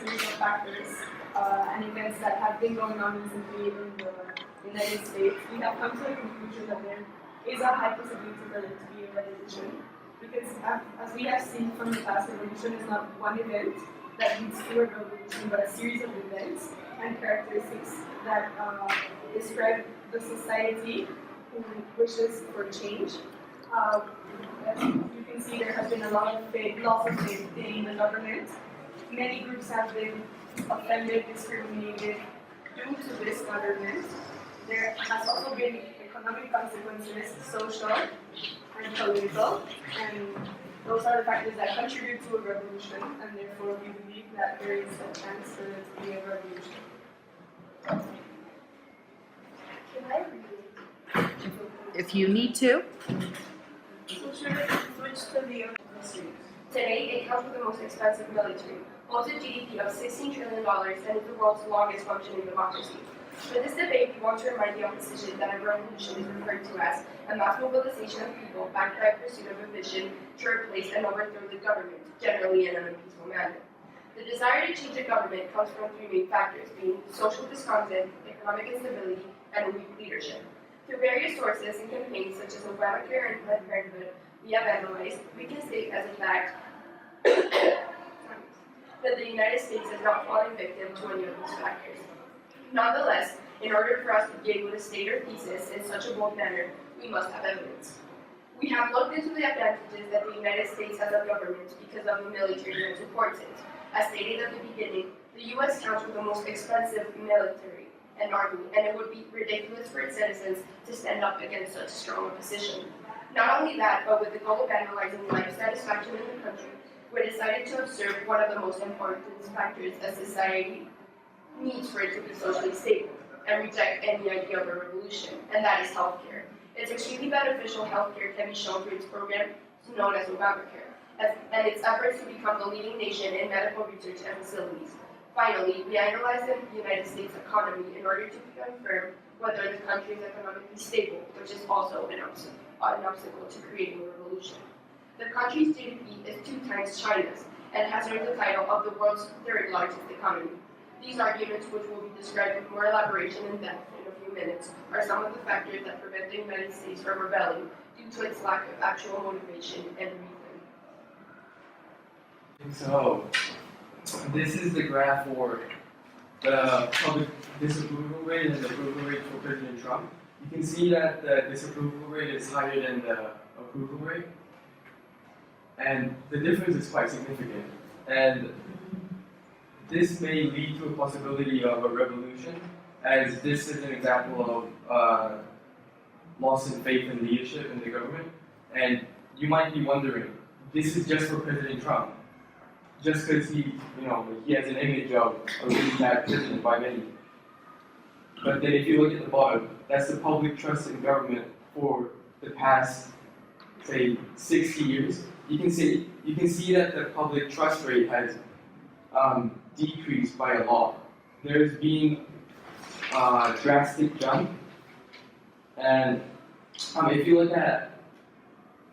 series of factors and events that have been going on recently in the United States, we have come to the conclusion that there is a high possibility for it to be a revolution. Because as we have seen from the past, revolution is not one event that leads to a revolution, but a series of events and characteristics that describe the society who wishes for change. As you can see, there has been a lot of loss of faith in the government. Many groups have been offended, discriminated due to this government. There has also been economic consequences, social and political, and those are the factors that contribute to a revolution, and therefore we believe that there is a chance for there to be a revolution. Can I read it? If you need to. So should we switch to the history? Today, it comes with the most expensive military, holds a GDP of $16 trillion, and is the world's longest functioning democracy. For this debate, we want to remind the opposition that a revolution is referred to as a mass mobilization of people backed by pursuit of a vision to replace and overthrow the government, generally in an unpeaceful manner. The desire to change the government comes from three main factors, being social discontent, economic instability, and weak leadership. Through various sources and campaigns such as Obamacare and Planned Parenthood, we have analyzed, we can state as a fact that the United States has not fallen victim to any of these factors. Nonetheless, in order for us to be able to state our thesis in such a bold manner, we must have evidence. We have looked into the advantages that the United States has of government because of the military that supports it. As stated at the beginning, the U.S. counts with the most expensive military and army, and it would be ridiculous for its citizens to stand up against such strong opposition. Not only that, but with the goal of analyzing life satisfaction in the country, we decided to observe one of the most important factors a society needs for it to be socially stable and reject any idea of a revolution, and that is healthcare. Its extremely beneficial healthcare can be shown through its program known as Obamacare, and its efforts to become the leading nation in medical research and facilities. Finally, we analyzed the United States economy in order to confirm whether the country is economically stable, which is also an obstacle to creating a revolution. The country's GDP is 2 times China's and has earned the title of the world's 3rd largest economy. These arguments, which will be described with more elaboration and depth in a few minutes, are some of the factors that prevent the United States from rebelling due to its lack of actual motivation and reason. So, this is the graph for the public disapproval rate and the approval rate for President Trump. You can see that the disapproval rate is higher than the approval rate, and the difference is quite significant. And this may lead to a possibility of a revolution, as this is an example of loss in faith in leadership in the government. And you might be wondering, this is just for President Trump, just because he has an image of a really bad president by many. But then if you look at the bottom, that's the public trust in government for the past, say, 60 years. You can see that the public trust rate has decreased by a lot. There's been a drastic jump, and if you look at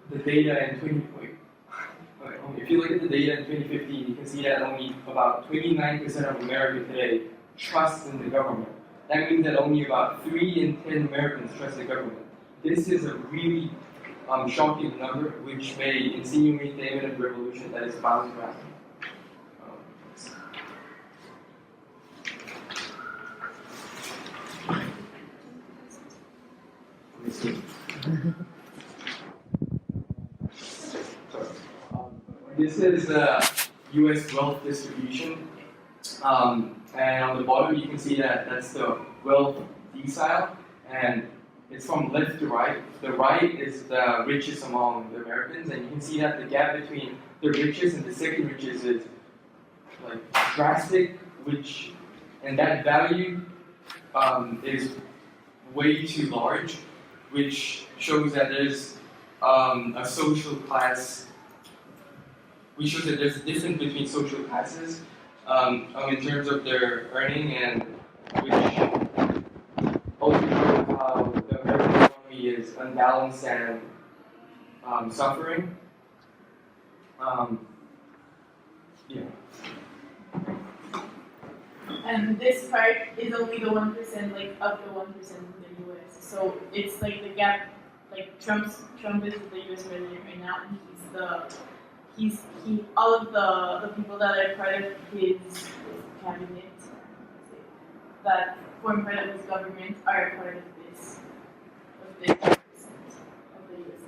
the data in 2015, you can see that only about 29% of Americans today trust in the government. That means that only about 3 in 10 Americans trust the government. This is a really shocking number, which may insinuate the imminent revolution that is bound to happen. This is U.S. wealth distribution, and on the bottom you can see that that's the wealth decile, and it's from left to right. The right is the richest among the Americans, and you can see that the gap between the richest and the second richest is like drastic, and that value is way too large, which shows that there's a social class. We show that there's a difference between social classes in terms of their earning, and which also shows how the American economy is unbalanced and suffering. and this part is only the 1%, like of the 1% in the U.S. So it's like the gap, like Trump is the U.S. president right now, and he all of the people that are part of his cabinet that form part of his government are part of this 1% of the U.S.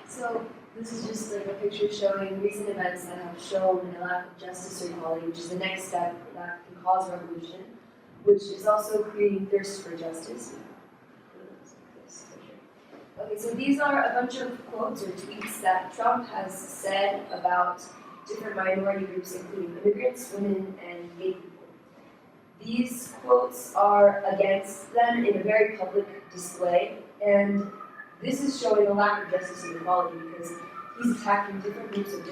So this is just like a picture showing recent events that have shown a lack of justice or equality, which is the next step that can cause revolution, which is also creating thirst for justice. Okay, so these are a bunch of quotes or tweets that Trump has said about different minority groups, including immigrants, women, and gay people. These quotes are against them in a very public display, and this is showing a lack of justice and equality because he's attacking different groups of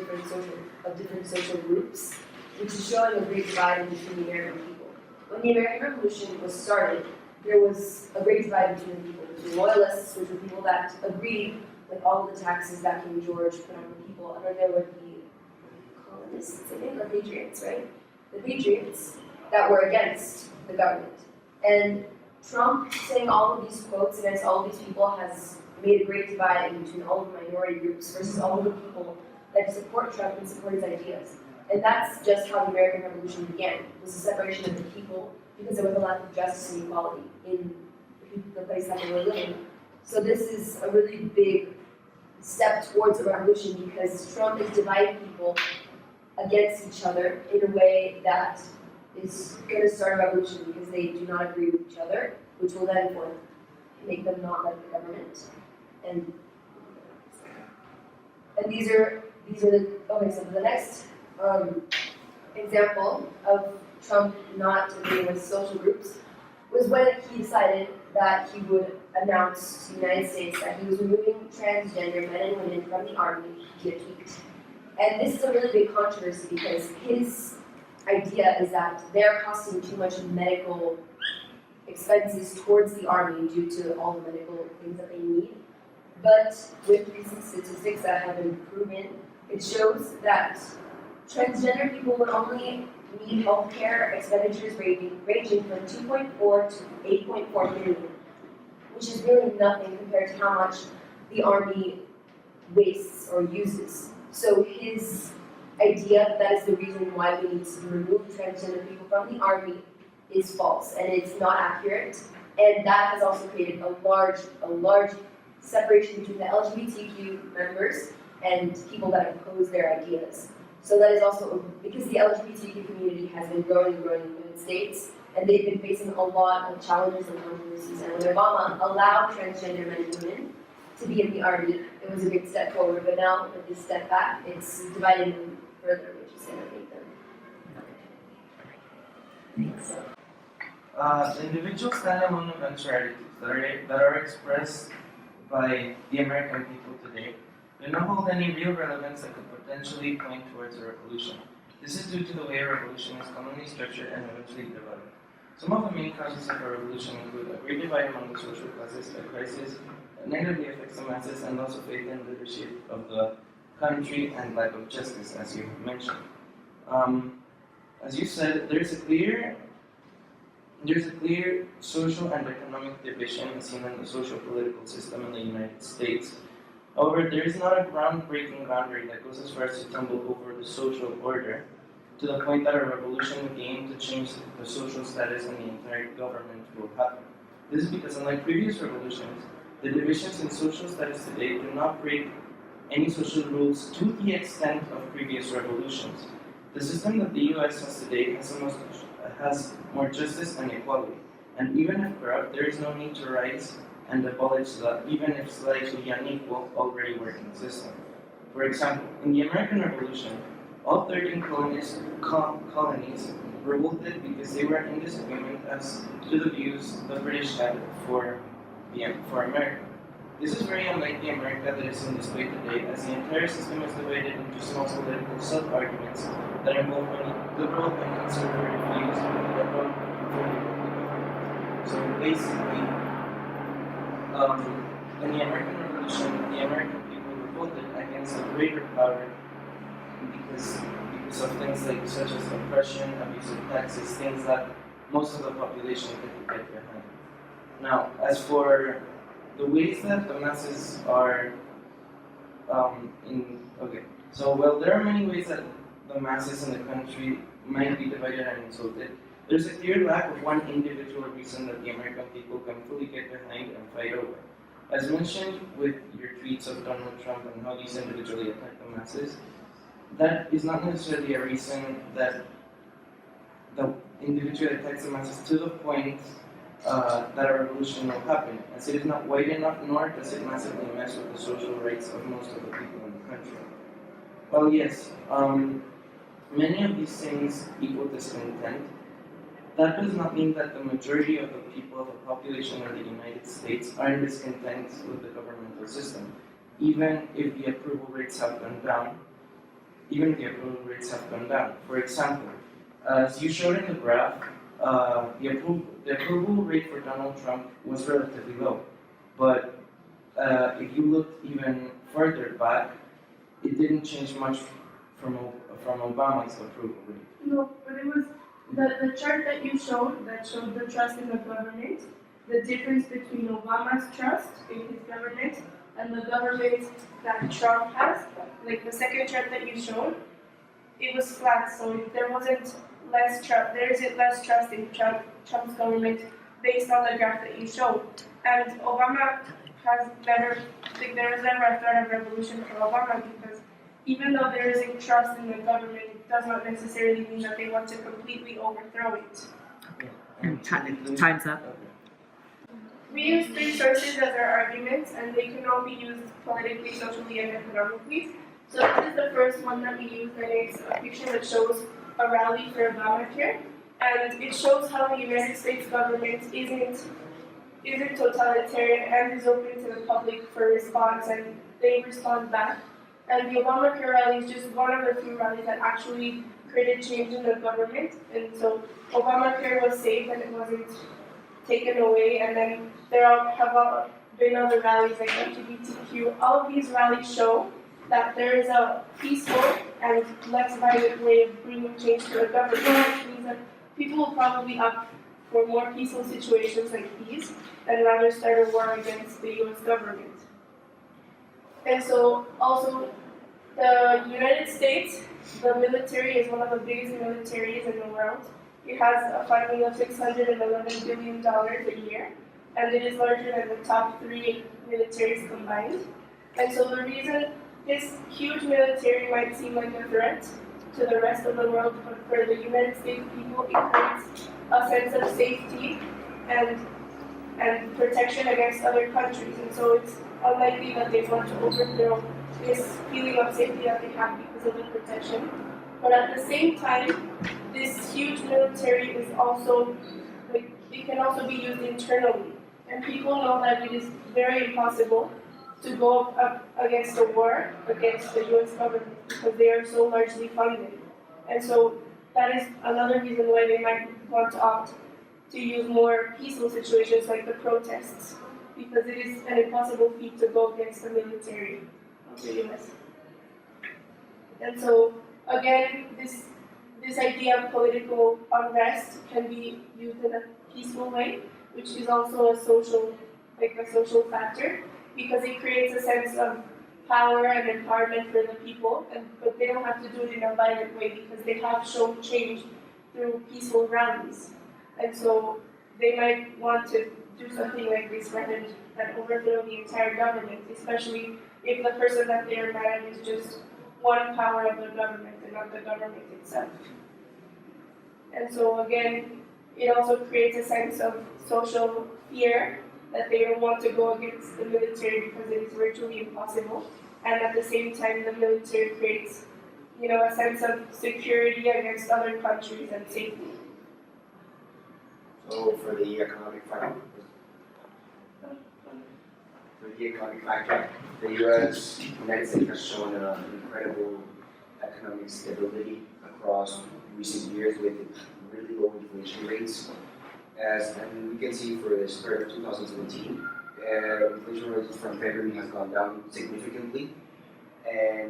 different social groups, which is showing a great divide between the American people. When the American Revolution was started, there was a great divide between the people, between loyalists, which were people that agreed with all of the taxes that King George put on the people, and then there were the colonists, I think, or patriots, right? The patriots that were against the government. And Trump saying all of these quotes against all of these people has made a great divide in between all of the minority groups versus all of the people that support Trump and support his ideas. And that's just how the American Revolution began, was the separation of the people because there was a lack of justice and equality in the place that they were living. So this is a really big step towards a revolution because Trump is dividing people against each other in a way that is going to start a revolution because they do not agree with each other, which will then make them not like the government. And these are the okay. So the next example of Trump not agreeing with social groups was when he decided that he would announce to the United States that he was removing transgender men and women from the army via tweet. And this is a really big controversy because his idea is that they're costing too much medical expenses towards the army due to all the medical things that they need. But with recent statistics that have been proven, it shows that transgender people would only need healthcare expenditures ranging from 2.4 to 8.4 million, which is really nothing compared to how much the army wastes or uses. So his idea that is the reason why we need to remove transgender people from the army is false, and it's not accurate. And that has also created a large separation between the LGBTQ members and people that oppose their ideas. So that is also because the LGBTQ community has been growing in the United States, and they've been facing a lot of challenges and controversies. And when Obama allowed transgender men and women to be in the army, it was a big step forward. But now, with this step back, it's dividing them further, which is going to make them. The individual standalone eventualities that are expressed by the American people today do not hold any real relevance that could potentially point towards a revolution. This is due to the way a revolution is commonly structured and eventually developed. Some of the main causes of a revolution include a great divide among the social classes, a crisis that negatively affects the masses, and loss of faith in leadership of the country and lack of justice, as you mentioned. As you said, there's a clear social and economic division as seen in the social-political system in the United States. However, there is not a groundbreaking boundary that goes as far as to tumble over the social order to the point that a revolution with the aim to change the social status and the entire government will happen. This is because, unlike previous revolutions, the divisions in social status today do not break any social rules to the extent of previous revolutions. The system that the US has today has more justice and equality, and even if corrupt, there is no need to rise and abolish the, even if slightly unequal, already working system. For example, in the American Revolution, all 13 colonies revolted because they were in disagreement as to the views the British had for America. This is very unlike the America that is in display today, as the entire system is divided into small political sub-arguments that involve many liberal and conservative views that don't fully government. So basically, in the American Revolution, the American people revolted against gains a greater power because of things like such as oppression, abuse of taxes, things that most of the population couldn't get behind. Now, as for the ways that the masses are there are many ways that the masses in the country might be divided and insulted. There's a clear lack of one individual reason that the American people can fully get behind and fight over. As mentioned with your tweets of Donald Trump and how these individually attack the masses, that is not necessarily a reason that the individual attacks the masses to the point that a revolution will happen, as it is not wide enough, nor does it massively mess with the social rights of most of the people in the country. Well, yes, many of these things equal discontent. That does not mean that the majority of the people of the population in the United States are discontent with the governmental system, even if the approval rates have gone down. For example, as you showed in the graph, the approval rate for Donald Trump was relatively low. But if you looked even further back, it didn't change much from Obama's approval rate. No, but it was the chart that you showed that showed the trust in the government, the difference between Obama's trust in his government and the government that Trump has. Like the second chart that you showed, it was flat, so there wasn't less trust. There isn't less trust in Trump's government based on the graph that you showed. And Obama has never, there was never a threat of revolution for Obama because even though there isn't trust in the government, it does not necessarily mean that they want to completely overthrow it. And time's up. We use three sources as our arguments, and they can all be used politically, socially, and economically. So this is the first one that we use, and it's a picture that shows a rally for Obamacare, and it shows how the United States government isn't totalitarian and is open to the public for response, and they respond back. And the Obamacare rally is just one of the few rallies that actually created change in the government, and so Obamacare was saved and it wasn't taken away, and then there have been other rallies like LGBTQ. All of these rallies show that there is a peaceful and less violent way of bringing change to the government, which means that people will probably opt for more peaceful situations like these and rather start a war against the US government. And so also the United States, the military is one of the biggest militaries in the world. It has a funding of $611 billion a year, and it is larger than the top 3 militaries combined. And so the reason this huge military might seem like a threat to the rest of the world, but for the United States people, it creates a sense of safety and protection against other countries. And so it's unlikely that they want to overthrow this feeling of safety that they have because of the protection. But at the same time, this huge military is also, it can also be used internally. And people know that it is very impossible to go up against a war against the US government because they are so largely funded. And so that is another reason why they might want to opt to use more peaceful situations like the protests, because it is an impossible feat to go against the military of the US. And so again, this idea of political unrest can be used in a peaceful way, which is also a social factor, because it creates a sense of power and empowerment for the people, but they don't have to do it in a violent way because they have shown change through peaceful rallies. And so they might want to do something like this rather than overthrow the entire government, especially if the person that they are mad at is just one power of the government and not the government itself. And so again, it also creates a sense of social fear that they don't want to go against the military because it is virtually impossible. And at the same time, the military creates, a sense of security against other countries and safety. So for the economic factor, the United States has shown incredible economic stability across recent years with really low inflation rates. And we can see for the start of 2017, inflation rate from February has gone down significantly, and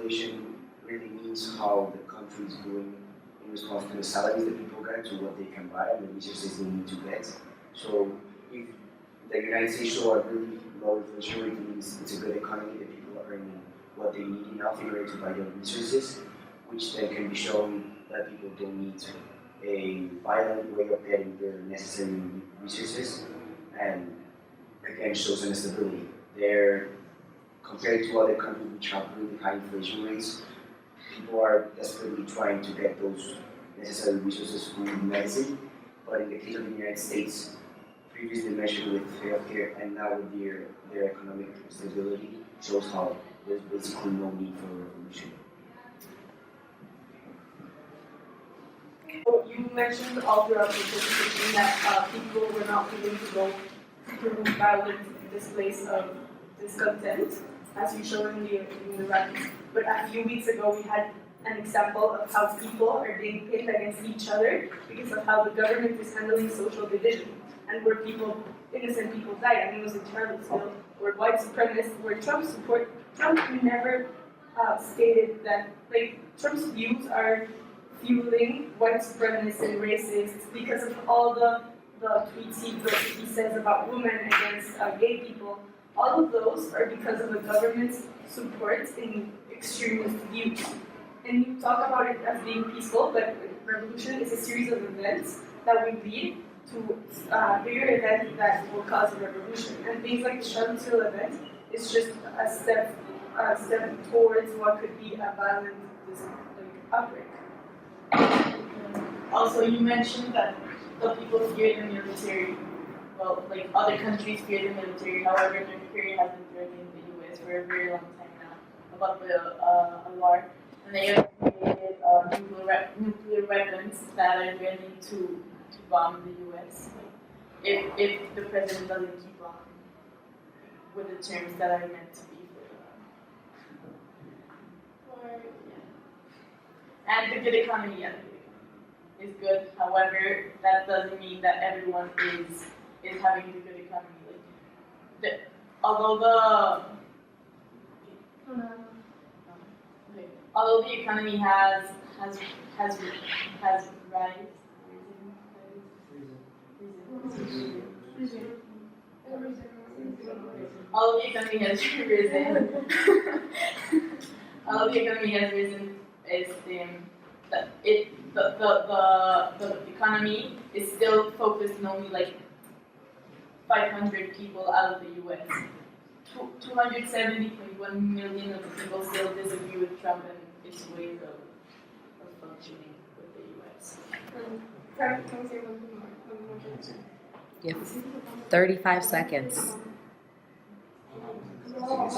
inflation really means how the country is doing in response to the salaries that people get, to what they can buy, and the resources they need to get. So if the United States show a really low inflation rate, it means it's a good economy, that people are earning what they need enough in order to buy their resources, which then can be shown that people don't need a violent way of getting their necessary resources, and again shows an stability. They're compared to other countries which have really high inflation rates, people are desperately trying to get those necessary resources, food, medicine. But in the case of the United States, previously measured with healthcare and now with their economic stability, shows how there's basically no need for a revolution. So you mentioned all throughout the presentation that people were not willing to go through violent displays of discontent, as you showed in the rallies. But a few weeks ago, we had an example of how people are being pitted against each other because of how the government is handling social division, and where innocent people died. I mean, it was in Charlottesville, where white supremacists, where Trump never stated that, like, Trump's views are fueling white supremacists and racists because of all the tweets he says about women against gay people. All of those are because of the government's support in extremist views. And you talk about it as being peaceful, but revolution is a series of events that will lead to a bigger event that will cause a revolution. And things like the Charlottesville event is just a step towards what could be a violent outbreak. Also, you mentioned that the people fear the military. Well, like other countries fear the military. However, the military has been threatening the U.S. for a very long time now about the war, and they have created nuclear weapons that are ready to bomb the U.S. If the president doesn't keep on with the terms that are meant to be and the good economy, is good. However, that doesn't mean that everyone is having the good economy. Although the economy has although the economy has risen, although the economy has risen, the economy is still focused on only like 500 people out of the U.S. 270.1 million of the people still disagree with Trump and his ways of functioning with the U.S. Can we say one more thing? You have 35 seconds. Trump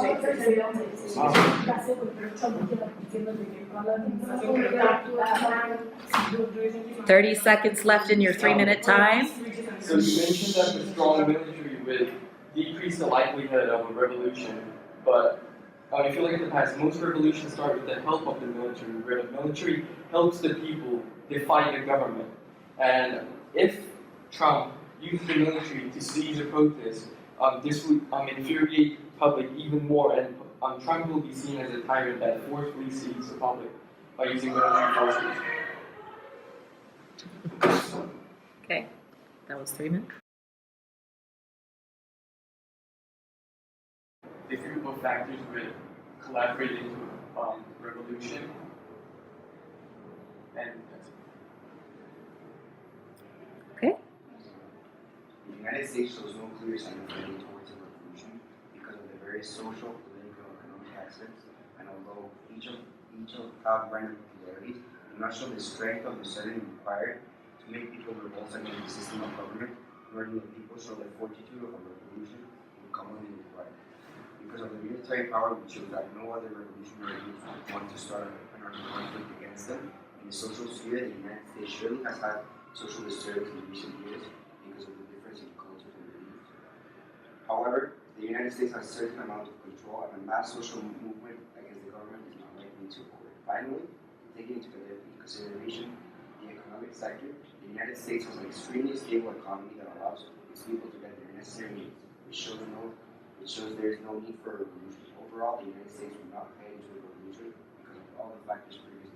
30 seconds left in your 3-minute time. So you mentioned that the strong military would decrease the likelihood of a revolution, but if you look at the past, most revolutions start with the help of the military, where the military helps the people defy the government. And if Trump used the military to seize a protest, this would infuriate the public even more, and Trump will be seen as a tyrant that forcefully seizes the public by using military forces. Okay, that was 3 minutes. The group of factors would collaborate into revolution, and that's it. Okay. The United States shows no clear sign of heading towards a revolution because of the various social, political, and economic aspects, and although each of have random peculiarities, do not show the strength of the certainty required to make people revolt against the system of government, nor do the people show the fortitude of a revolution will commonly required. Because of the military power, which shows that no other revolutionary groups would want to start an armed conflict against them. In the social sphere, the United States surely has had social disturbance in recent years because of the difference in cultures and beliefs. However, the United States has a certain amount of control, and a mass social movement against the government is not likely to occur. Finally, taking into consideration the economic sector, the United States has an extremely stable economy that allows its people to get their necessary needs, which shows there is no need for a revolution. Overall, the United States will not head into a revolution factors previously